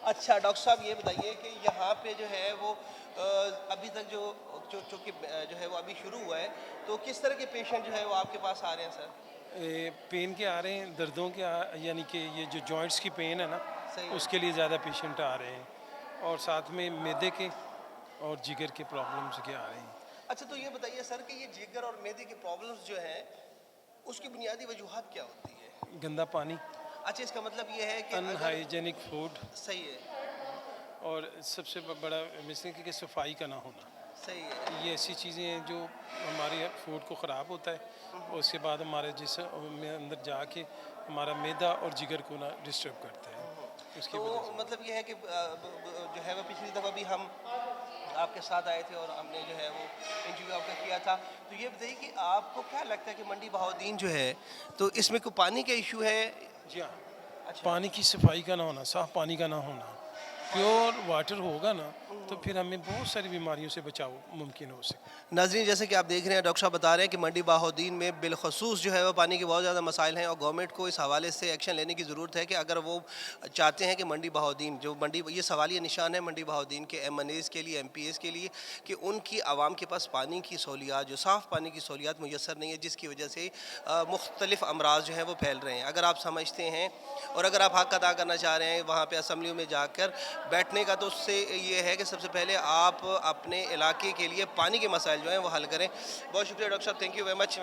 अच्छा डॉक्टर साहब ये बताइए कि यहाँ पे जो है वो अभी तक जो कि जो है वो अभी शुरू हुआ है, तो किस तरह के पेशेंट जो है वो आपके पास आ रहे हैं सर? पेन के आ रहे हैं, दर्दों के यानी कि ये जो जॉइंट्स की पेन है ना, सही है। उसके लिए ज़्यादा पेशेंट आ रहे हैं, और साथ में मैदे के और जिगर के प्रॉब्लम्स के आ रहे हैं। अच्छा तो ये बताइए सर कि ये जिगर और मैदे की प्रॉब्लम्स जो हैं उसकी बुनियादी वजूहात क्या होती है? गंदा पानी, अच्छा इसका मतलब ये है कि अगर अनहाइजेनिक फूड, सही है, और सबसे बड़ा मिसिंग कि सफाई का ना होना। सही है। ये ऐसी चीज़ें हैं जो हमारे फूड को ख़राब होता है, और उसके बाद हमारे जिस्म में अंदर जाके हमारा मैदा और जिगर को ना डिस्टर्ब करता है, उसकी तो वजह से। मतलब ये है कि जो है वो पिछली दफ़ा भी हम आपके साथ आए थे और हमने जो है वो इंटरव्यू आपका किया था, तो ये बताइए कि आपको क्या लगता है कि मंडी बहाउद्दीन जो है तो इसमें कोई पानी का इशू है? जी हाँ, अच्छा। पानी की सफाई का ना होना, साफ़ पानी का ना होना। प्योर वाटर होगा ना, तो फिर हमें बहुत सारी बीमारियों से बचाव मुमकिन हो सकता है। नाज़रीन जैसे कि आप देख रहे हैं डॉक्टर साहब बता रहे हैं कि मंडी बहाउद्दीन में बिलखसूस जो है वो पानी के बहुत ज़्यादा मसाइल हैं और गवर्नमेंट को इस हवाले से एक्शन लेने की ज़रूरत है कि अगर वो चाहते हैं कि मंडी बहाउद्दीन जो मंडी ये सवालिया निशान है मंडी बहाउद्दीन के MNAs के लिए MPs के लिए कि उनकी आवाम के पास पानी की सहूलियात जो साफ़ पानी की सहूलियात मुयसर नहीं है, जिसकी वजह से मुख्तलिफ अमराज जो हैं वो फैल रहे हैं। अगर आप समझते हैं और अगर आप हक़ अदा करना चाह रहे हैं वहाँ पर असम्बलियों में जाकर बैठने का, तो उससे ये है कि सबसे पहले आप अपने इलाके के लिए पानी के मसाइल जो हैं वो हल करें। बहुत शुक्रिया डॉक्टर साहब, थैंक यू वेरी मच।